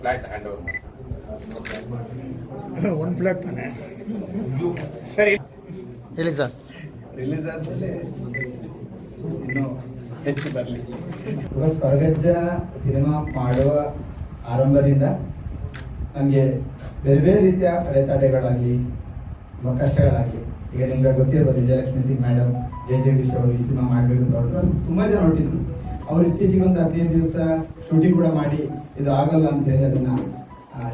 Flat hand over ಮಾಡಿ. ಒಂದು flat ತಾನೆ. ಸರಿ ಹೇಳಿ ಸರ್. ರಿಲೀಸ್ ಆದಮೇಲೆ ಇನ್ನೂ ಹೆಚ್ಚು ಬರಲಿ. ಕೊರಗಜ್ಜ ಸಿನಿಮಾ ಮಾಡುವ ಆರಂಭದಿಂದ ನಮಗೆ ಬೇರೆ ಬೇರೆ ರೀತಿಯ ಅಡೆತಡೆಗಳಾಗಲಿ ಕಷ್ಟಗಳಾಗಲಿ, ಈಗ ನಿಮ್ಗೆ ಗೊತ್ತಿರ್ಬೋದು ವಿಜಯಲಕ್ಷ್ಮಿ ಸಿಂಗ್ ಮೇಡಮ್, ಜಗದೀಶ್ ಅವರು ಈ ಸಿನಿಮಾ ಮಾಡಬೇಕು ಅಂತ ಹೊರಟರು. ತುಂಬ ಜನ ಹೊರಟಿದ್ರು. ಅವರು ಇತ್ತೀಚೆಗೆ ಒಂದು 15 ದಿವಸ ಶೂಟಿಂಗ್ ಕೂಡ ಮಾಡಿ ಇದು ಆಗಲ್ಲ ಅಂತ ಹೇಳಿ ಅದನ್ನು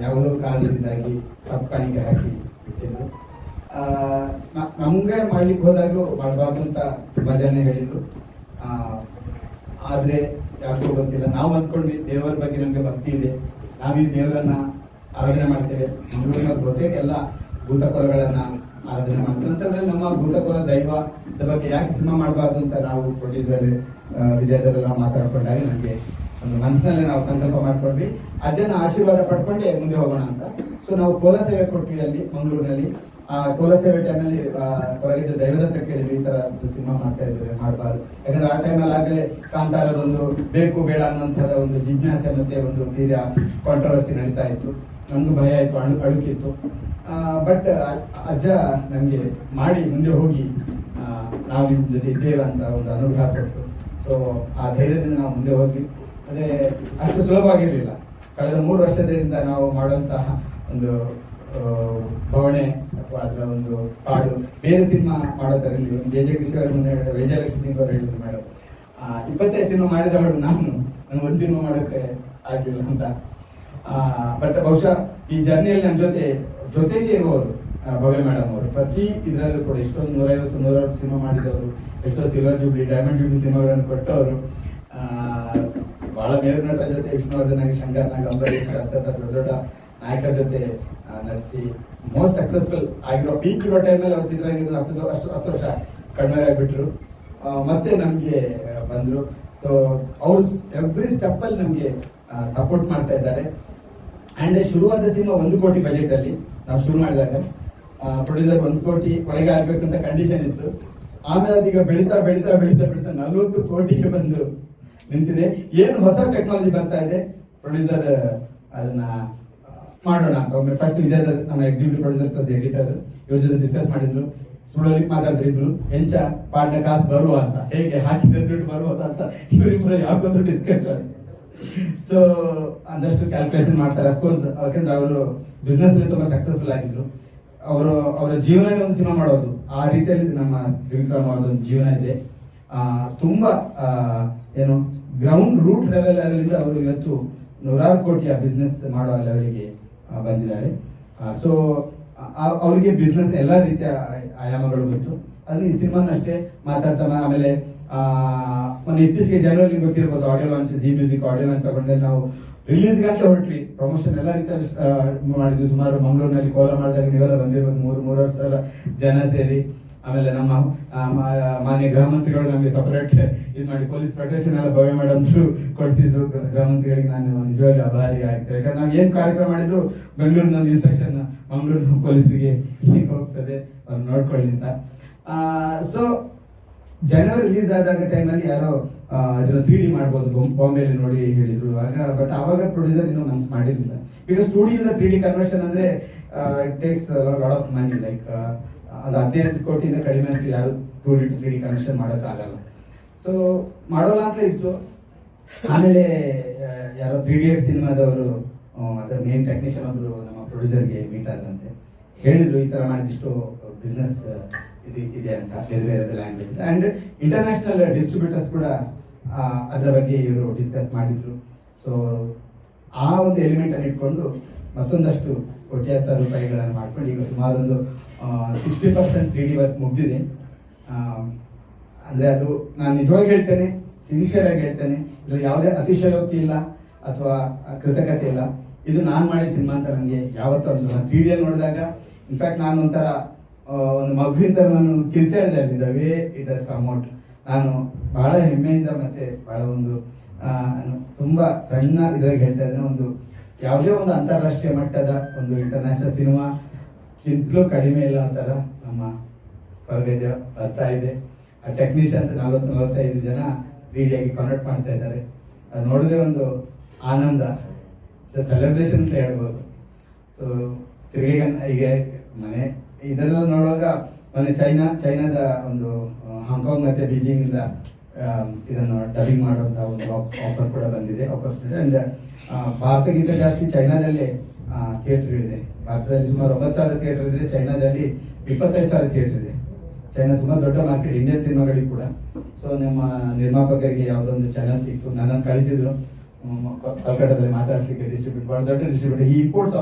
ಯಾವುದೋ ಕಾರಣದಿಂದಾಗಿ ತಪ್ಪು ಕಾಣಿಕೆ ಹಾಕಿ ಬಿಟ್ಟಿದ್ರು. ನಮಗೆ ಮಾಡ್ಲಿಕ್ಕೆ ಹೋದಾಗಲೂ ಮಾಡಬಾರ್ದು ಅಂತ ತುಂಬ ಜನ ಹೇಳಿದರು. ಆದರೆ ಯಾಕೋ ಗೊತ್ತಿಲ್ಲ, ನಾವು ಅಂದ್ಕೊಂಡ್ವಿ ದೇವರ ಬಗ್ಗೆ ನಮಗೆ ಭಕ್ತಿ ಇದೆ, ನಾವು ಈ ದೇವರನ್ನ ಆರಾಧನೆ ಮಾಡ್ತೇವೆ. ಮಂಗಳೂರಿನ ಬಹುತೇಕ ಎಲ್ಲ ಭೂತಕೊಲಗಳನ್ನು ಆರಾಧನೆ ಮಾಡ್ತೇವೆ. ಅಂತಂದ್ರೆ ನಮ್ಮ ಭೂತಕೊಲ ದೈವದ ಬಗ್ಗೆ ಯಾಕೆ ಸಿನಿಮಾ ಮಾಡಬಾರ್ದು ಅಂತ ನಾವು ಪ್ರೊಡ್ಯೂಸರ್ ವಿಜಯದವರೆಲ್ಲ ಮಾತಾಡ್ಕೊಂಡಾಗ ನನಗೆ ಒಂದು ಮನಸ್ಸಿನಲ್ಲಿ ನಾವು ಸಂಕಲ್ಪ ಮಾಡ್ಕೊಂಡ್ವಿ, ಅಜ್ಜನ ಆಶೀರ್ವಾದ ಪಡ್ಕೊಂಡೆ ಮುಂದೆ ಹೋಗೋಣ ಅಂತ. ಸೊ ನಾವು ಕೋಲ ಸೇವೆ ಕೊಟ್ವಿ ಅಲ್ಲಿ ಮಂಗಳೂರಿನಲ್ಲಿ. ಆ ಕೋಲ ಸೇವೆ ಟೈಮಲ್ಲಿ ಹೊರಗಿದ್ದ ದೈವದ ಹತ್ರ ಕೇಳಿದ್ವಿ, ಈ ತರ ಸಿನಿಮಾ ಮಾಡ್ತಾ ಇದ್ದೇವೆ, ಮಾಡಬಾರ್ದು. ಯಾಕಂದ್ರೆ ಆ ಟೈಮಲ್ಲಿ ಆಗಲೇ ಕಾಂತಾರದೊಂದು ಬೇಕು ಬೇಡ ಅನ್ನೋಂಥದ್ದು ಒಂದು ಜಿಜ್ಞಾಸೆ ಮತ್ತೆ ಒಂದು ತೀರಾ ಕಾಂಟ್ರವರ್ಸಿ ನಡೀತಾ ಇತ್ತು. ನಮಗೂ ಭಯ ಆಯಿತು, ಅಳುಕಿತ್ತು. ಬಟ್ ಅಜ್ಜ ನಮಗೆ ಮಾಡಿ ಮುಂದೆ ಹೋಗಿ ನಾವು ನಿಮ್ಮ ಜೊತೆ ಇದ್ದೇವೆ ಅಂತ ಒಂದು ಅನುಗ್ರಹ ಕೊಟ್ಟು, ಸೊ ಆ ಧೈರ್ಯದಿಂದ ನಾವು ಮುಂದೆ ಹೋದ್ವಿ. ಅಂದರೆ ಅಷ್ಟು ಸುಲಭವಾಗಿರಲಿಲ್ಲ. ಕಳೆದ 3 ವರ್ಷದಿಂದ ನಾವು ಮಾಡುವಂತಹ ಒಂದು ಭವಣೆ ಅಥವಾ ಅದರ ಒಂದು ಹಾಡು ಬೇರೆ ಸಿನಿಮಾ ಮಾಡೋದರಲ್ಲಿ ಜಗದೀಶ್ ಅವರು ಮುಂದೆ ವಿಜಯಲಕ್ಷ್ಮಿ ಸಿಂಗ್ ಅವರು ಹೇಳಿದ್ರು, ಮೇಡಮ್ 25 ಸಿನಿಮಾ ಮಾಡಿದವಳು ನನಗೆ ಒಂದು ಸಿನಿಮಾ ಮಾಡೋಕ್ಕೆ ಆಗಲಿಲ್ಲ ಅಂತ. ಬಟ್ ಬಹುಶಃ ಈ ಜರ್ನಿಯಲ್ಲಿ ನಮ್ಮ ಜೊತೆಗೆ ಇರುವವರು ಭವ್ಯ ಮೇಡಮ್ ಅವರು ಪ್ರತಿ ಇದರಲ್ಲೂ ಕೂಡ ಎಷ್ಟೊಂದು 150-160 ಸಿನಿಮಾ ಮಾಡಿದವರು, ಎಷ್ಟೋ ಸಿಲ್ವರ್ ಜೂಬ್ಲಿ, ಡೈಮಂಡ್ ಜೂಬ್ಲಿ ಸಿನಿಮಾಗಳನ್ನು ಕೊಟ್ಟವರು. ಬಹಳ ಮೇರು ನಟರ ಜೊತೆ ವಿಷ್ಣುವರ್ಧನ್ ಆಗಿ, ಶಂಕರ್ನಾಗ್, ಅಂಬರೀಷ್ ಅಂತ ದೊಡ್ಡ ದೊಡ್ಡ ನಾಯಕರ ಜೊತೆ ನಡೆಸಿ ಮೋಸ್ಟ್ ಸಕ್ಸಸ್ಫುಲ್ ಆಗಿರೋ ಪೀಕ್ ಇರೋ ಟೈಮಲ್ಲಿ ಅವ್ರ ಚಿತ್ರರಂಗದ 10 ವರ್ಷ ಕಡಿಮೆ ಆಗಿಬಿಟ್ರು. ಮತ್ತೆ ನಮಗೆ ಬಂದರು. ಸೊ ಅವರು ಎವ್ರಿ ಸ್ಟೆಪ್ಪಲ್ಲಿ ನಮಗೆ ಸಪೋರ್ಟ್ ಮಾಡ್ತಾ ಇದ್ದಾರೆ. ಆ್ಯಂಡ್ ಶುರುವಾದ ಸಿನಿಮಾ 1 ಕೋಟಿ ಬಜೆಟಲ್ಲಿ ನಾವು ಶುರು ಮಾಡಿದಾಗ ಪ್ರೊಡ್ಯೂಸರ್ 1 ಕೋಟಿ ಒಳಗೆ ಆಗಬೇಕಂತ ಕಂಡೀಷನ್ ಇತ್ತು. ಆಮೇಲೆ ಅದೀಗ ಬೆಳೀತಾ 40 ಕೋಟಿಗೆ ಬಂದು ನಿಂತಿದೆ. ಏನು ಹೊಸ ಟೆಕ್ನಾಲಜಿ ಬರ್ತಾ ಇದೆ, ಪ್ರೊಡ್ಯೂಸರ್ ಅದನ್ನ ಮಾಡೋಣ ಅಂತ ಒಮ್ಮೆ ಫಸ್ಟ್ ಇದೇ ನಮ್ಮ ಎಕ್ಸಿಕ್ಯೂಟಿವ್ ಪ್ರೊಡ್ಯೂಸರ್ ಪ್ಲಸ್ ಎಡಿಟರ್ ಇವ್ರ ಜೊತೆ ಡಿಸ್ಕಸ್ ಮಾಡಿದ್ರು. ಸುಳ್ಳಲ್ಲಿ ಮಾತಾಡ್ತಿದ್ರು, ಹೆಂಚ ಪಾಡ್ನ ಕಾಸು ಬರುವ ಅಂತ, ಹೇಗೆ ಹಾಕಿದ ದುಡ್ಡು ಬರುವುದು ಅಂತ ಇವರಿಬ್ಬರು ಯಾವ್ದು ಡಿಸ್ಕಷನ್. ಸೊ ಒಂದಷ್ಟು ಕ್ಯಾಲ್ಕುಲೇಷನ್ ಮಾಡ್ತಾರೆ. ಅಫ್ಕೋರ್ಸ್ ಯಾಕಂದ್ರೆ ಅವರು ಬಿಸ್ನೆಸ್ ಅಲ್ಲಿ ತುಂಬಾ ಸಕ್ಸಸ್ಫುಲ್ ಆಗಿದ್ರು. ಅವರ ಜೀವನನೇ ಒಂದು ಸಿನಿಮಾ ಮಾಡೋದು, ಆ ರೀತಿಯಲ್ಲಿ ನಮ್ಮ ತ್ರಿವಿಕ್ರಮ್ ಅವರದೊಂದು ಜೀವನ ಇದೆ. ತುಂಬಾ ಏನು ಗ್ರೌಂಡ್ ರೂಟ್ ಲೆವೆಲಿಂದ ಅವರು ಇವತ್ತು 100 ಕೋಟಿಯ ಬಿಸ್ನೆಸ್ ಮಾಡುವ ಲೆವೆಲ್ಗೆ ಬಂದಿದ್ದಾರೆ. ಸೊ ಅವರಿಗೆ ಬಿಸ್ನೆಸ್ ಎಲ್ಲ ರೀತಿಯ ಆಯಾಮಗಳು ಗೊತ್ತು. ಅದು ಈ ಸಿನಿಮಾನಷ್ಟೇ ಮಾತಾಡ್ತಾ ಆಮೇಲೆ ಮೊನ್ನೆ ಇತ್ತೀಚೆಗೆ ಜನವರಿ ಗೊತ್ತಿರ್ಬೋದು, audio launch, Zee music audio launch ತಗೊಂಡ್ಮೇಲೆ ನಾವು ರಿಲೀಸ್ಗೆ ಅಂತ ಹೊರಟ್ವಿ. ಪ್ರಮೋಷನ್ ಎಲ್ಲ ರೀತಿಯಲ್ಲಿ ಮಾಡಿದ್ವಿ. ಸುಮಾರು ಮಂಗಳೂರಿನಲ್ಲಿ ಕೋಲ ಮಾಡಿದಾಗ ನೀವೆಲ್ಲ ಬಂದಿರ್ಬೋದು, 3-3.5 ಸಾವಿರ ಜನ ಸೇರಿ. ಆಮೇಲೆ ನಮ್ಮ ಮಾನ್ಯ ಗೃಹ ಮಂತ್ರಿಗಳು ನಮಗೆ ಸಪರೇಟ್ ಇದು ಮಾಡಿ ಪೊಲೀಸ್ ಪ್ರೊಟೆಕ್ಷನ್ ಎಲ್ಲ ಭವ್ಯ ಮೇಡಮ್ ಕೊಡಿಸಿದ್ರು. ಗೃಹ ಮಂತ್ರಿಗಳಿಗೆ ನಾನು ನಿಜವಾಗ್ಲೂ ಆಭಾರಿ ಆಗ್ತೇವೆ. ಯಾಕಂದ್ರೆ ನಾವು ಏನು ಕಾರ್ಯಕ್ರಮ ಮಾಡಿದ್ರು ಬೆಂಗಳೂರಿನ ಒಂದು ಇನ್ಸ್ಟ್ರಕ್ಷನ್ ಮಂಗಳೂರಿನ ಪೊಲೀಸರಿಗೆ ಹೀಗೆ ಹೋಗ್ತದೆ, ಅವ್ರು ನೋಡ್ಕೊಳ್ಳಿ ಅಂತ. ಸೊ ಜನವರಿ ರಿಲೀಸ್ ಆದಾಗ ಟೈಮಲ್ಲಿ ಯಾರೋ ಇದನ್ನ 3D ಮಾಡ್ಬೋದು ಬಾಂಬೆಯಲ್ಲಿ ನೋಡಿ ಹೇಳಿದ್ರು ಆಗ. ಬಟ್ ಆವಾಗ ಪ್ರೊಡ್ಯೂಸರ್ ಇನ್ನೂ ಮನ್ಸು ಮಾಡಿರಲಿಲ್ಲ. ಬಿಕಾಸ್ 2D ಇಂದ 3D ಕನ್ವರ್ಷನ್ ಅಂದ್ರೆ it takes lot of money. Like ಅದು 15 ಕೋಟಿಯಿಂದ ಕಡಿಮೆ ಅಂತ ಯಾರು 2D to 3D ಕನ್ವರ್ಷನ್ ಮಾಡೋಕ್ಕಾಗಲ್ಲ. ಸೊ ಮಾಡೋಲ್ಲ ಅಂತ ಇತ್ತು. ಆಮೇಲೆ ಯಾರೋ 3D ಸಿನಿಮಾದವರು ಅದರ ಮೇನ್ ಟೆಕ್ನಿಷಿಯನ್ ಒಬ್ರು ನಮ್ಮ ಪ್ರೊಡ್ಯೂಸರ್ಗೆ ಮೀಟ್ ಆದಂತೆ ಹೇಳಿದ್ರು, ಈ ತರ ಮಾಡಿದಿಷ್ಟು ಬಿಸ್ನೆಸ್ ಇದೆ ಅಂತ ಬೇರೆ ಬೇರೆ ಲ್ಯಾಂಗ್ವೇಜ್. ಆ್ಯಂಡ್ ಇಂಟರ್ನ್ಯಾಷನಲ್ ಡಿಸ್ಟ್ರಿಬ್ಯೂಟರ್ಸ್ ಕೂಡ ಅದರ ಬಗ್ಗೆ ಇವರು ಡಿಸ್ಕಸ್ ಮಾಡಿದ್ರು. ಸೊ ಆ ಒಂದು ಎಲಿಮೆಂಟ್ ಅನ್ನು ಇಟ್ಕೊಂಡು ಮತ್ತೊಂದಷ್ಟು ಕೋಟ್ಯಾಂತರ ರೂಪಾಯಿಗಳನ್ನು ಮಾಡ್ಕೊಂಡು ಈಗ ಸುಮಾರು ಒಂದು 60% 3D ವರ್ಕ್ ಮುಗಿದಿದೆ. ಅಂದರೆ ಅದು ನಾನು ನಿಜವಾಗಿ ಹೇಳ್ತೇನೆ, ಸಿನ್ಸಿಯರ್ ಆಗಿ ಹೇಳ್ತೇನೆ, ಇದ್ರಲ್ಲಿ ಯಾವುದೇ ಅತಿಶಯೋಕ್ತಿ ಇಲ್ಲ ಅಥವಾ ಕೃತಕತೆ ಇಲ್ಲ. ಇದು ನಾನು ಮಾಡಿದ ಸಿನಿಮಾ ಅಂತ ನನಗೆ ಯಾವತ್ತೂ ಅನ್ಸಲ್ಲ. 3D ನೋಡಿದಾಗ ಇನ್ಫ್ಯಾಕ್ಟ್ ನಾನು ಒಂಥರ ಒಂದು ಮಗುವಿನ ಥರ ನಾನು ಕಿರ್ಚಾಡಿದೆ the way it has come out. ನಾನು ಬಹಳ ಹೆಮ್ಮೆಯಿಂದ ಮತ್ತೆ ಬಹಳ ಒಂದು ತುಂಬ ಸಣ್ಣ ಇದ್ರಾಗ ಹೇಳ್ತಾ ಇದ್ದೇನೆ, ಒಂದು ಯಾವುದೇ ಒಂದು ಅಂತಾರಾಷ್ಟ್ರೀಯ ಮಟ್ಟದ ಒಂದು ಇಂಟರ್ನ್ಯಾಷನಲ್ ಸಿನಿಮಾಕ್ಕಿಂತಲೂ ಕಡಿಮೆ ಇಲ್ಲ ಅಂತಾರ ನಮ್ಮ ಕೊರಗಜ್ಜ ಬರ್ತಾ ಇದೆ. ಆ ಟೆಕ್ನಿಷಿಯನ್ಸ್ 40-45 ಜನ 3D ಆಗಿ ಕನ್ವರ್ಟ್ ಮಾಡ್ತಾ ಇದ್ದಾರೆ. ಅದು ನೋಡಿದ್ರೆ ಒಂದು ಆನಂದ. ಸೆಲೆಬ್ರೇಷನ್ ಅಂತ ಹೇಳ್ಬೋದು. ಸೊ ತಿರುಗಿ ಈಗ ಮನೆ ಇದೆಲ್ಲ ನೋಡುವಾಗ ಮೊನ್ನೆ ಚೈನಾದ ಒಂದು ಹಾಂಗ್ಕಾಂಗ್ ಮತ್ತು ಬೀಜಿಂಗಿಂದ ಇದನ್ನು ಡಬ್ಬಿಂಗ್ ಮಾಡುವಂಥ ಒಂದು ಆಫರ್ ಕೂಡ ಬಂದಿದೆ. ಆ್ಯಂಡ್ ಭಾರತಕ್ಕಿಂತ ಜಾಸ್ತಿ ಚೈನಾದಲ್ಲಿ ಥಿಯೇಟ್ರ್ಗಳಿದೆ. ಭಾರತದಲ್ಲಿ ಸುಮಾರು 9,000 ಥಿಯೇಟರ್ ಇದ್ದರೆ ಚೈನಾದಲ್ಲಿ 25,000 ಥಿಯೇಟರ್ ಇದೆ. ಚೈನಾ ತುಂಬ ದೊಡ್ಡ ಮಾರ್ಕೆಟ್ ಇಂಡಿಯನ್ ಸಿನಿಮಾಗಳಿಗೆ ಕೂಡ. ಸೊ ನಮ್ಮ ನಿರ್ಮಾಪಕರಿಗೆ ಯಾವುದೊಂದು ಚಾನಲ್ ಸಿಕ್ತು, ನನ್ನನ್ನು ಕಳಿಸಿದ್ರು ಕಲ್ಕಟ್ಟಾದಲ್ಲಿ ಮಾತಾಡ್ಲಿಕ್ಕೆ. ಡಿಸ್ಟ್ರಿಬ್ಯೂಟ್ ಭಾಳ ದೊಡ್ಡ ಡಿಸ್ಟ್ರಿಬ್ಯೂಟರ್. ಈ ಇಂಪೋರ್ಟ್ಸ್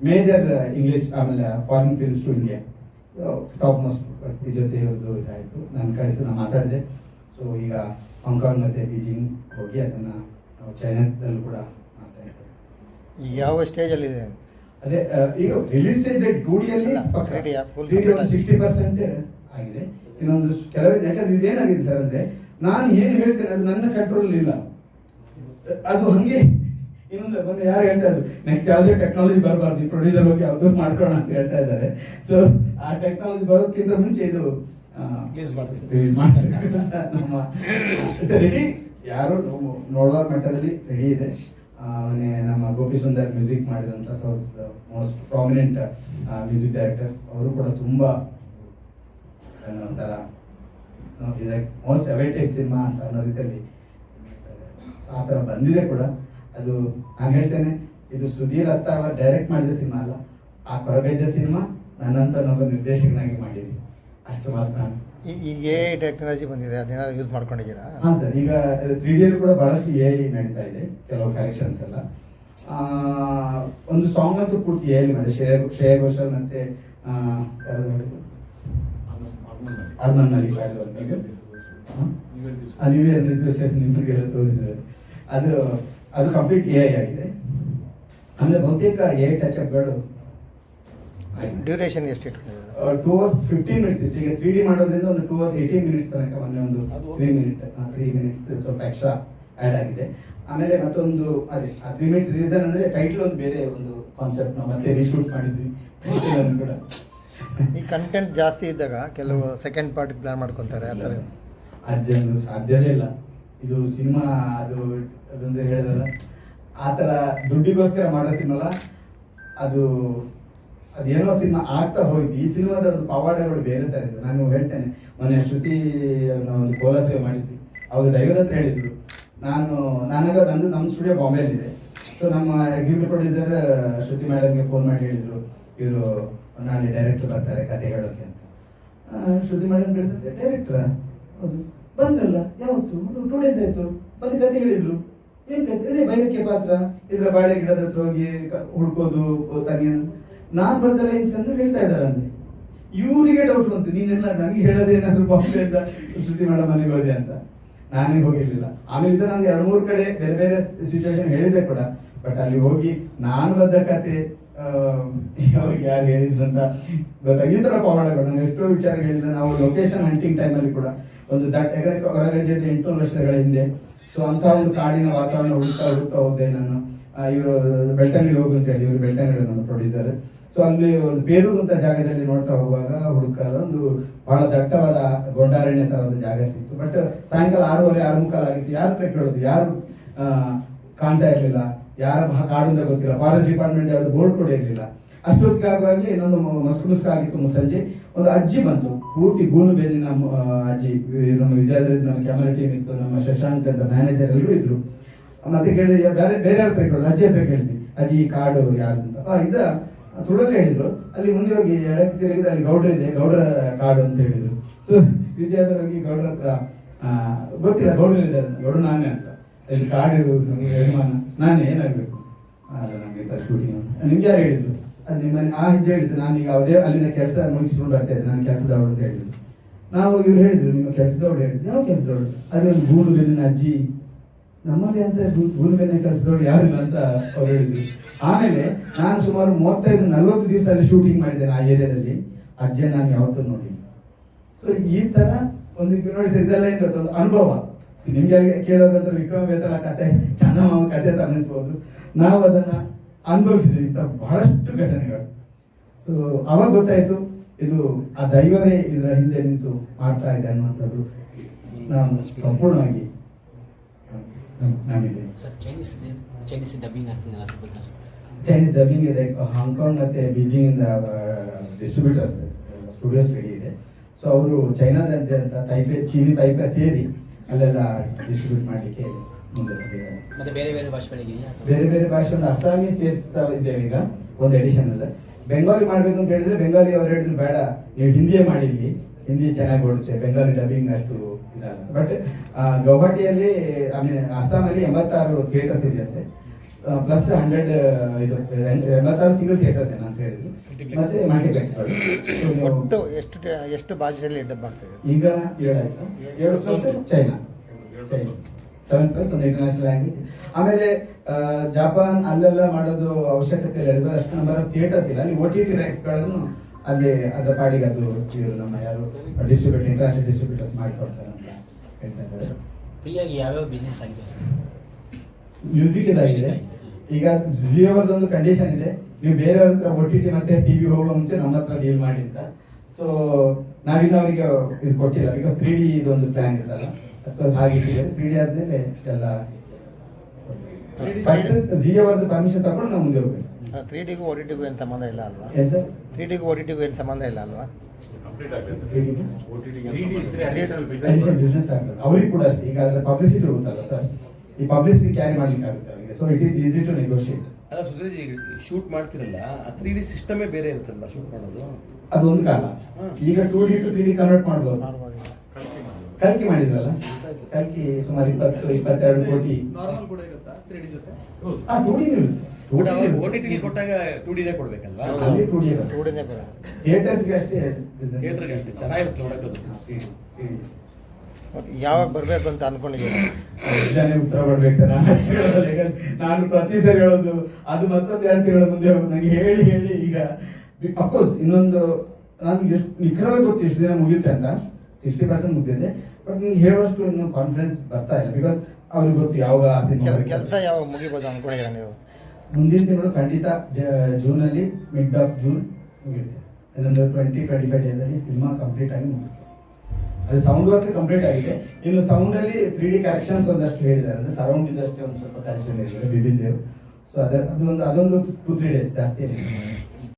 ಮೇಜರ್ ಇಂಗ್ಲೀಷ್ ಆಮೇಲೆ foreign films to India. Top most ವ್ಯಕ್ತಿ ಜೊತೆ ಒಂದು ಇದಾಯಿತು, ನಾನು ಕಳಿಸಿ ನಾನು ಮಾತಾಡಿದೆ. ಸೊ ಈಗ ಹಾಂಗ್ಕಾಂಗ್ ಮತ್ತು ಬೀಜಿಂಗ್ ಹೋಗಿ ಅದನ್ನು ನಾವು ಚೈನಾದಲ್ಲೂ ಕೂಡ ಮಾಡ್ತಾ ಇದ್ದೇವೆ. ಈಗ ಯಾವ ಸ್ಟೇಜಲ್ಲಿದೆ? ಅದೇ ಈಗ ರಿಲೀಸ್ ಸ್ಟೇಜ್ ರೆಡಿ 2Dಯಲ್ಲಿ 60% ಆಗಿದೆ. ಇನ್ನೊಂದು ಕೆಲವೇ, ಯಾಕಂದ್ರೆ ಇದೇನಾಗಿದೆ ಸರ್ ಅಂದರೆ ನಾನು ಏನು ಹೇಳ್ತೇನೆ ಅದು ನನ್ನ ಕಂಟ್ರೋಲ್ ಇಲ್ಲ. ಅದು ಹಂಗೆ ಇನ್ನೊಂದು ಬಂದು ಯಾರು ಹೇಳ್ತಾ ಇದ್ರು ನೆಕ್ಸ್ಟ್ ಯಾವುದೇ ಟೆಕ್ನಾಲಜಿ ಬರಬಾರ್ದು, ಈ ಪ್ರೊಡ್ಯೂಸರ್ ಬಗ್ಗೆ ಯಾವ್ದು ಮಾಡ್ಕೊಳ್ಳೋಣ ಅಂತ ಹೇಳ್ತಾ ಇದ್ದಾರೆ. ಸೊ ಆ ಟೆಕ್ನಾಲಜಿ ಬರೋದಕ್ಕಿಂತ ಮುಂಚೆ ಇದು ರಿಲೀಸ್ ಮಾಡ್ತೀವಿ ನಮ್ಮ ರೆಡಿ, ಯಾರು ನೋಡುವ ಮಟ್ಟದಲ್ಲಿ ರೆಡಿ ಇದೆ. ಮೊನ್ನೆ ನಮ್ಮ ಗೋಪಿ ಸುಂದರ್ ಮ್ಯೂಸಿಕ್ ಮಾಡಿದಂಥ south most prominent music director, ಅವರು ಕೂಡ ತುಂಬ ಒಂಥರ ಮೋಸ್ಟ್ ಅವೈಟೆಡ್ ಸಿನಿಮಾ ಅಂತ ಅನ್ನೋ ರೀತಿಯಲ್ಲಿ ಆ ಥರ ಬಂದಿದೆ ಕೂಡ. ಅದು ನಾನು ಹೇಳ್ತೇನೆ, ಇದು ಸುಧೀರ್ ಅತ್ತ ಅವರು ಡೈರೆಕ್ಟ್ ಮಾಡಿದ ಸಿನಿಮಾ ಅಲ್ಲ, ಆ ಕೊರಗಜ್ಜ ಸಿನಿಮಾ ನನ್ನಂತ ಒಬ್ಬ ನಿರ್ದೇಶಕನಾಗಿ ಮಾಡಿದ್ದೀನಿ, ಅಷ್ಟು ಮಾತ್ರ. ನಾನು ಈಗ ಎ ಟೆಕ್ನಾಲಜಿ ಬಂದಿದೆ, ಅದನ್ನೆಲ್ಲ ಯೂಸ್ ಮಾಡ್ಕೊಂಡಿದ್ದೀರಾ? ಹಾಂ ಸರ್, ಈಗ 3Dಯಲ್ಲಿ ಕೂಡ ಬಹಳಷ್ಟು AI ನಡೀತಾ ಇದೆ, ಕೆಲವು ಕರೆಕ್ಷನ್ಸ್ ಎಲ್ಲ. ಒಂದು ಸಾಂಗ್ ಅಂತೂ ಪೂರ್ತಿ AI ಮಾಡಿದೆ, ಶ್ರೇಯಾ ಘೋಷಾಲ್ ಮತ್ತೆ ಅರ್ಮನ್ ಮಲಿಕ್ ನೀವೇ ನಿರ್ದೇಶಕ, ನಿಮಗೆಲ್ಲ ತೋರಿಸಿದ್ದಾರೆ. ಅದು ಕಂಪ್ಲೀಟ್ AI ಆಗಿದೆ. ಆಮೇಲೆ ಬಹುತೇಕ AI ಟಚ್ಅಪ್ಗಳು ಡ್ಯೂರೇಷನ್ ಎಷ್ಟು? 2 hours 15 minutes ಇತ್ತು. ಈಗ 3D ಮಾಡೋದ್ರಿಂದ ಒಂದು 2 hours 18 minutes ತನಕ ಮೊನ್ನೆ ಒಂದು 3 minutes ಸ್ವಲ್ಪ ಎಕ್ಸ್ಟ್ರಾ ಆ್ಯಡ್ ಆಗಿದೆ. ಆಮೇಲೆ ಮತ್ತೊಂದು ಅದೇ ಆ 3 minutes ರೀಸನ್ ಅಂದರೆ ಟೈಟ್ಲ್ ಒಂದು ಬೇರೆ ಒಂದು ಕಾನ್ಸೆಪ್ಟ್ ನಾವು ಮತ್ತೆ ರೀಶೂಟ್ ಮಾಡಿದ್ವಿ ಕೂಡ. ಈ ಕಂಟೆಂಟ್ ಜಾಸ್ತಿ ಇದ್ದಾಗ ಕೆಲವು ಸೆಕೆಂಡ್ ಪಾರ್ಟ್ ಪ್ಲಾನ್ ಮಾಡ್ಕೊತಾರೆ, ಆ ಥರ ಅಜ್ಜಂದು ಸಾಧ್ಯವೇ ಇಲ್ಲ. ಇದು ಸಿನಿಮಾ ಅದೊಂದು ಹೇಳಿದಲ್ಲ, ಆ ಥರ ದುಡ್ಡಿಗೋಸ್ಕರ ಮಾಡೋ ಸಿನಿಮಾ ಅದೇನೋ ಸಿನಿಮಾ ಆಗ್ತಾ ಹೋಯ್ತು. ಈ ಸಿನಿಮಾದ ಒಂದು ಪವಾಡಗಳು ಬೇರೆ ಥರ ಇದೆ. ನಾನು ಹೇಳ್ತೇನೆ, ಮೊನ್ನೆ ಶ್ರುತಿ ಒಂದು ಕೋಲ ಸೇವೆ ಮಾಡಿದ್ವಿ, ಅವ್ರು ದೈವದ ಹತ್ರ ಹೇಳಿದ್ರು. ನಮ್ಮ ಸ್ಟುಡಿಯೋ ಬಾಂಬೆಯಲ್ಲಿದೆ. ಸೊ ನಮ್ಮ ಎಕ್ಸಿಕ್ಯೂಟಿವ್ ಪ್ರೊಡ್ಯೂಸರ್ ಶ್ರುತಿ ಮೇಡಮ್ಗೆ ಫೋನ್ ಮಾಡಿ ಹೇಳಿದರು, ಇವರು ನಾಳೆ ಡೈರೆಕ್ಟರ್ ಬರ್ತಾರೆ ಕತೆ ಹೇಳೋಕ್ಕೆ ಅಂತ. ಶ್ರುತಿ ಮೇಡಮ್ ಹೇಳಿದ್ರೆ, ಡೈರೆಕ್ಟ್ರಾ? ಹೌದು, ಬಂದ್ರಲ್ಲ, ಯಾವತ್ತು? 2 days ಆಯಿತು, ಬಂದು ಕತೆ ಹೇಳಿದ್ರು. ಏನು ಕತೆ? ಅದೇ ಬೈರಕ್ಕೆ ಪಾತ್ರ, ಇದರ ಬಾಳೆ ಗಿಡದ ಹತ್ರ ಹೋಗಿ ಹುಡ್ಕೋದು ತಂಗಿ, ನಾನು ಬರ್ದ ಲೈನ್ಸ್ ಅನ್ನು ಹೇಳ್ತಾ ಇದ್ದಾರಂತೆ. ಇವರಿಗೆ ಡೌಟ್ ಬಂತು, ನೀನೆಲ್ಲ ನನಗೆ ಹೇಳೋದೇನಾದ್ರು ಬಾಂಬೆ ಅಂತ ಶ್ರುತಿ ಮೇಡಮ್ ಮನೆಗೆ ಹೋದೆ ಅಂತ. ನಾನೇ ಹೋಗಿರ್ಲಿಲ್ಲ. ಆಮೇಲೆ ಇದು ನಾನು 2-3 ಕಡೆ ಬೇರೆ ಬೇರೆ ಸಿಚುವೇಶನ್ ಹೇಳಿದೆ ಕೂಡ. ಬಟ್ ಅಲ್ಲಿ ಹೋಗಿ ನಾನು ಬಂದ ಕತೆ ಅವ್ರಿಗೆ ಯಾರು ಹೇಳಿದ್ರು ಅಂತ ಗೊತ್ತಾಗ ಈ ಥರ ಪವಾಡಗಳು. ನಾನು ಎಷ್ಟೋ ವಿಚಾರ ಹೇಳಿಲ್ಲ. ನಾವು ಲೊಕೇಶನ್ ಹಂಟಿಂಗ್ ಟೈಮಲ್ಲಿ ಕೂಡ ಒಂದು ಹೊರಗಜ್ಜೆದ 800 ವರ್ಷಗಳ ಹಿಂದೆ. ಸೊ ಅಂಥ ಒಂದು ಕಾಡಿನ ವಾತಾವರಣ ಹುಡುಕ್ತಾ ಹೋದೆ ನಾನು. ಇವರು ಬೆಳ್ತಂಗಡಿ ಹೋಗು ಅಂತ ಹೇಳಿ, ಇವರು ಬೆಳ್ತಂಗಡಿ ನನ್ನ ಪ್ರೊಡ್ಯೂಸರ್. ಸೊ ಅಲ್ಲಿ ಒಂದು ಬೇರೂರು ಅಂತ ಜಾಗದಲ್ಲಿ ನೋಡ್ತಾ ಹೋಗುವಾಗ ಹುಡುಕಾದ ಒಂದು ಬಹಳ ದಟ್ಟವಾದ ಗೊಂಡಾರಣ್ಯ ಥರ ಒಂದು ಜಾಗ ಸಿಕ್ತು. ಬಟ್ ಸಾಯಂಕಾಲ 6:30, 6:45 ಆಗಿತ್ತು. ಯಾರು ಹತ್ರ ಕೇಳೋದು, ಯಾರು ಕಾಣ್ತಾ ಇರಲಿಲ್ಲ, ಯಾರ ಕಾಡು ಅಂತ ಗೊತ್ತಿಲ್ಲ. ಫಾರೆಸ್ಟ್ ಡಿಪಾರ್ಟ್ಮೆಂಟ್ ಯಾವುದು ಬೋರ್ಡ್ ಕೂಡ ಇರಲಿಲ್ಲ. ಅಷ್ಟೊತ್ತಿಗಾಗುವಾಗಲೇ ಇನ್ನೊಂದು ಮುಸ್ಕು ಆಗಿತ್ತು. ಮುಸ್ಸಂಜೆ ಒಂದು ಅಜ್ಜಿ ಬಂತು, ಪೂರ್ತಿ ಗೂನು ಬೆನ್ನಿನ ಅಜ್ಜಿ. ನಮ್ಮ ವಿದ್ಯಾರ್ಥಿ, ನಮ್ಮ ಕ್ಯಾಮರಾ ಟೀಮ್ ಇತ್ತು, ನಮ್ಮ ಶಶಾಂಕ್ ಅಂತ ಮ್ಯಾನೇಜರ್ ಎಲ್ಲರೂ ಇದ್ರು. ಮತ್ತೆ ಕೇಳಿದ್ರೆ ಬೇರೆ ಹತ್ರ ಕೇಳೋದು, ಅಜ್ಜಿ ಹತ್ರ ಕೇಳಿದ್ವಿ, ಅಜ್ಜಿ ಈ ಕಾಡು ಯಾರು ಅಂತ. ತುಳಲ್ಲಿ ಹೇಳಿದ್ರು. ಅಲ್ಲಿ ಮುಂದೆ ಹೋಗಿ ಎಡಕ್ಕೆ ತಿರುಗಿದ್ರೆ ಅಲ್ಲಿ ಗೌಡ್ರ ಇದೆ, ಗೌಡ್ರ ಕಾಡು ಅಂತ ಹೇಳಿದ್ರು. ಸೊ ವಿದ್ಯಾರ್ಥಿ ಹೋಗಿ ಗೌಡ್ರ ಹತ್ರ, ಗೊತ್ತಿಲ್ಲ ಗೌಡ್ರು ಇದ್ದಾರೆ, ಗೌಡ್ರು ನಾನೇ ಅಂತ. ಅಲ್ಲಿ ಕಾಡು ನಮಗೆ ಅಭಿಮಾನ, ನಾನೇ ಏನಾಗಬೇಕು ಅಲ್ಲ ನಮಗೆ ಶೂಟಿಂಗ್ ನಿಮ್ಗೆ ಯಾರು ಹೇಳಿದ್ರು? ಅದು ನಿಮ್ಮನೆ ಆ ಹೆಜ್ಜೆ ಹೇಳಿದ್ದು. ನಾನು ಈಗ ಯಾವುದೇ ಅಲ್ಲಿನ ಕೆಲಸ ಮುಗಿಸ್ಕೊಂಡು ಬರ್ತಾ ಇದ್ದೆ, ನಾನು ಕೆಲಸದವಳು ಅಂತ ಹೇಳಿದ್ರು. ನಾವು ಇವ್ರು ಹೇಳಿದ್ರು, ನಿಮ್ಮ ಕೆಲಸದವಳು ಹೇಳಿದ್ರು. ಯಾವ ಕೆಲಸದವಳು? ಅದೇ ಒಂದು ಗೂಡು ಬೆನ್ನಿನ ಅಜ್ಜಿ, ನಮ್ಮಲ್ಲಿ ಅಂತ ಗೂಡು ಬೆನ್ನಿನ ಕೆಲಸದವಳು ಯಾರಿಲ್ಲ ಅಂತ ಅವ್ರು ಹೇಳಿದ್ರು. ಆಮೇಲೆ ನಾನು ಸುಮಾರು 35-40 ದಿವಸ ಅಲ್ಲಿ ಶೂಟಿಂಗ್ ಮಾಡಿದ್ದೇನೆ ಆ ಏರಿಯಾದಲ್ಲಿ. ಅಜ್ಜೆ ನಾನು ಯಾವತ್ತೂ ನೋಡಿ. ಸೊ ಈ ತರ ಒಂದು ನೋಡಿ ಸರ್, ಇದೆಲ್ಲ ಏನು ಗೊತ್ತೊಂದು ಅನುಭವ. ನಿಮ್ಗೆ ಕೇಳೋದಂದ್ರೆ ವಿಕ್ರಮ ಬೇತಾಳ ಕತೆ, ಚನ್ನಮಾಮ ಕತೆ ಅನ್ನಿಸ್ಬೋದು. ನಾವು ಅದನ್ನ ಅನುಭವಿಸಿದ್ವಿ ಇಂಥ ಬಹಳಷ್ಟು ಘಟನೆಗಳು. ಸೊ ಅವಾಗ ಗೊತ್ತಾಯ್ತು, ಇದು ಆ ದೈವವೇ ಇದರ ಹಿಂದೆ ನಿಂತು ಮಾಡ್ತಾ ಇದೆ ಅನ್ನುವಂಥದ್ದು ನಾನು ಸಂಪೂರ್ಣವಾಗಿ ನಂಬಿದೆ. ಚೈನೀಸ್ ಡಬ್ಬಿಂಗ್ ಆಗ್ತಿದೆಲ್ಲ ಅದ್ರ ಬಗ್ಗೆ ಚೈನೀಸ್ ಡಬ್ಬಿಂಗ್ ಇದೆ, ಹಾಂಗ್ಕಾಂಗ್ ಮತ್ತೆ ಬೀಜಿಂಗ್ ಇಂದ ಡಿಸ್ಟ್ರಿಬ್ಯೂಟರ್ಸ್ ಸ್ಟುಡಿಯೋಸ್ ರೆಡಿ ಇದೆ. ಸೊ ಅವರು ಚೈನಾದಂತೆ ಅಂತ ಚೀನಿ ತೈಪೆ ಸೇರಿ ಅಲ್ಲೆಲ್ಲ ಡಿಸ್ಟ್ರಿಬ್ಯೂಟ್ ಮಾಡಲಿಕ್ಕೆ ಮುಂದೆ ಬಂದಿದ್ದಾರೆ. ಮತ್ತೆ ಬೇರೆ ಬೇರೆ ಭಾಷೆಗಳಿದೆಯಾ? ಬೇರೆ ಬೇರೆ ಭಾಷೆ ಒಂದು ಅಸ್ಸಾಮಿ ಸೇರಿಸ್ತಾ ಇದ್ದೇವೆ ಈಗ ಒಂದು ಎಡಿಷನ್ ಅಲ್ಲಿ. ಬೆಂಗಾಲಿ ಮಾಡ್ಬೇಕು ಅಂತ ಹೇಳಿದ್ರೆ ಬೆಂಗಾಲಿ ಅವ್ರು ಹೇಳಿದ್ರು ಬೇಡ ನೀವು ಹಿಂದಿಯೇ ಮಾಡಿಲ್ಲಿ, ಹಿಂದಿ ಚೆನ್ನಾಗಿ ಓಡುತ್ತೆ, ಬೆಂಗಾಲಿ ಡಬ್ಬಿಂಗ್ ಅಷ್ಟು ಇದಲ್ಲ. ಬಟ್ ಗೌಹಾಟಿಯಲ್ಲಿ ಐ ಮೀನ್ ಅಸ್ಸಾಮಲ್ಲಿ 86 ಥಿಯೇಟರ್ಸ್ ಇದೆಯಂತೆ, ಪ್ಲಸ್ 100 ಇದು 86 ಸಿಂಗಲ್ ಥಿಯೇಟರ್ಸ್ ಏನಂತ ಹೇಳಿದ್ರು, ಮತ್ತೆ ಮಲ್ಟಿಪ್ಲೆಕ್ಸ್ಗಳು. ಒಟ್ಟು ಎಷ್ಟು ಭಾಷೆಯಲ್ಲಿ ಡಬ್ ಆಗ್ತದೆ? ಈಗ 7 ಆಯ್ತು, 7 ಪ್ಲಸ್ ಚೈನಾ 7 ಪ್ಲಸ್ ಒಂದು ಇಂಟರ್ನ್ಯಾಷನಲ್ ಲ್ಯಾಂಗ್ವೇಜ್. ಆಮೇಲೆ ಜಪಾನ್ ಅಲ್ಲೆಲ್ಲ ಮಾಡೋದು ಅವಶ್ಯಕತೆ ಇಲ್ಲ, ಅಷ್ಟು ನಂಬರ್ ಆಫ್ ಥಿಯೇಟರ್ಸ್ ಇಲ್ಲ. ಅಲ್ಲಿ OTT ರೈಟ್ಸ್ಗಳನ್ನು ಅಲ್ಲಿ ಅದರ ಪಾಡಿಗೆ ಅದು ಇವರು ನಮ್ಮ ಯಾರು ಡಿಸ್ಟ್ರಿಬ್ಯೂಟರ್ ಇಂಟರ್ನ್ಯಾಷನಲ್ ಡಿಸ್ಟ್ರಿಬ್ಯೂಟರ್ಸ್ ಮಾಡಿಕೊಡ್ತಾರೆ ಅಂತ ಹೇಳ್ತಾ ಇದ್ದಾರೆ. ಫ್ರೀಯಾಗಿ ಯಾವ್ಯಾವ ಬಿಸ್ನೆಸ್ ಆಗಿದೆ ಸರ್? ಮ್ಯೂಸಿಕ್ ಇದಾಗಿದೆ. ಈಗ ಜಿಯೋ ಅವ್ರದ್ದೊಂದು ಕಂಡೀಷನ್ ಇದೆ, ನೀವು ಬೇರೆಯವ್ರ ಹತ್ರ OTT ಮತ್ತೆ TV ಹೋಗುವ ಮುಂಚೆ ನಮ್ಮ ಹತ್ರ ಡೀಲ್ ಮಾಡಿ ಅಂತ. ಸೊ ನಾವಿನ್ನ ಅವರಿಗೆ ಇದು ಕೊಟ್ಟಿಲ್ಲ, ಬಿಕಾಸ್ 3D ಇದೊಂದು ಪ್ಲಾನ್ ಇರ್ತಲ್ಲ, ಅಥವಾ ಹಾಗೆ 3D ಆದ್ಮೇಲೆ ಎಲ್ಲ ಜಿಯೋ ಅವ್ರದ್ದು ಪರ್ಮಿಷನ್ ತಗೊಂಡು ನಾವು ಮುಂದೆ ಹೋಗ್ಬೇಕು. 3Dಗೂ OTTಗೂ ಏನು ಸಂಬಂಧ ಇಲ್ಲ ಅಲ್ವಾ? ಏನ್ ಸರ್? 3Dಗೂ OTTಗೂ ಏನು ಸಂಬಂಧ ಇಲ್ಲ ಅಲ್ವಾ? ಬಿಸ್ನೆಸ್ ಆಗ್ತದೆ ಅವ್ರಿಗೆ ಕೂಡ ಅಷ್ಟೇ. ಈಗ ಅದ್ರ ಪಬ್ಲಿಸಿಟಿ ಹೋಗುತ್ತಲ್ಲ ಸರ್, ಈ ಪಬ್ಲಿಸಿಟಿ ಕ್ಯಾರಿ ಮಾಡ್ಲಿಕ್ಕೆ ಆಗುತ್ತೆ ಅವರಿಗೆ. So it is easy to negotiate. ಅಲ್ಲ ಸುಧೀರ್ ಜಿ, ಶೂಟ್ ಮಾಡ್ತಿರಲ್ಲ, ಆ 3D ಸಿಸ್ಟಮೇ ಬೇರೆ ಇರುತ್ತಲ್ಲ ಶೂಟ್ ಮಾಡೋದು. ಅದು ಒಂದು ಕಾಲ. ಈಗ 2D ಟು 3D ಕನ್ವರ್ಟ್ ಮಾಡ್ಬೋದು. ಕಲ್ಕಿ ಮಾಡಿದ್ರಲ್ಲ, ಕಲ್ಕಿ ಸುಮಾರು 20-22 ಕೋಟಿ. ನಾರ್ಮಲ್ ಕೂಡ ಇರುತ್ತಾ 3D ಜೊತೆ? 2D ಇರುತ್ತೆ. OTT ಕೊಟ್ಟಾಗ 2D ನೇ ಕೊಡ್ಬೇಕಲ್ವಾ? ಅಲ್ಲಿ 2D ಇರುತ್ತೆ. 2Dನೇ ಬರೋದು. ಥಿಯೇಟರ್ಸ್ಗೆ ಅಷ್ಟೇ business. ಥಿಯೇಟರ್ಗೆ ಅಷ್ಟೇ ಚೆನ್ನಾಗಿರುತ್ತೆ ನೋಡೋದು. 3D. ಮತ್ತೆ ಯಾವಾಗ ಬರಬೇಕು ಅಂತ ಅನ್ಕೊಂಡಿದ್ದೀರಾ? ಜನ ಉತ್ತರ ಕೊಡ್ಬೇಕು ಸರ್, ನಾನು ಪ್ರತಿ ಸರಿ ಹೇಳೋದು ಅದು ಮತ್ತೊಂದು 2 ತಿಂಗಳ ಮುಂದೆ ಹೋಗೋದು. ನನಗೆ ಹೇಳಿ ಹೇಳಿ ಈಗ ಅಫ್ಕೋರ್ಸ್ ಇನ್ನೊಂದು ನಾನು ಎಷ್ಟು ನಿಖರವಾಗಿ ಗೊತ್ತು ಎಷ್ಟು ದಿನ ಮುಗಿಯುತ್ತೆ ಅಂತ, 60% ಮುಗಿದಿದೆ. ಬಟ್ ನಿಮ್ಗೆ ಹೇಳುವಷ್ಟು ಇನ್ನು ಕಾನ್ಫಿಡೆನ್ಸ್ ಬರ್ತಾ ಇಲ್ಲ, ಬಿಕಾಸ್ ಅವ್ರಿಗೆ ಗೊತ್ತು ಯಾವಾಗ ಕೆಲಸ ಯಾವಾಗ ಮುಗಿಬೋದು ಅನ್ಕೊಂಡಿದ್ದೀರಾ ನೀವು? ಮುಂದಿನ ತಿಂಗಳು ಖಂಡಿತ ಜೂನಲ್ಲಿ, ಮಿಡ್ ಆಫ್ ಜೂನ್ ಮುಗಿಯುತ್ತೆ. ಇದೊಂದು 20-25 ಡೇಸಲ್ಲಿ ಸಿನಿಮಾ ಕಂಪ್ಲೀಟ್ ಆಗಿ ಮುಗಿಯುತ್ತೆ. ಅದು ಸೌಂಡ್ ವರ್ಕ್ ಕಂಪ್ಲೀಟ್ ಆಗಿದೆ. ಇನ್ನು ಸೌಂಡಲ್ಲಿ 3D ಕರೆಕ್ಷನ್ಸ್ ಒಂದಷ್ಟು ಹೇಳಿದ್ದಾರೆ, ಅಂದರೆ ಸರೌಂಡ್ ಇದಷ್ಟೇ ಒಂದು ಸ್ವಲ್ಪ ಕರೆಕ್ಷನ್ ಹೇಳಿದ್ದಾರೆ ಬಿಬಿನ್ ದೇವ್. ಸೊ ಅದೊಂದು 2-3 ಡೇಸ್ ಜಾಸ್ತಿ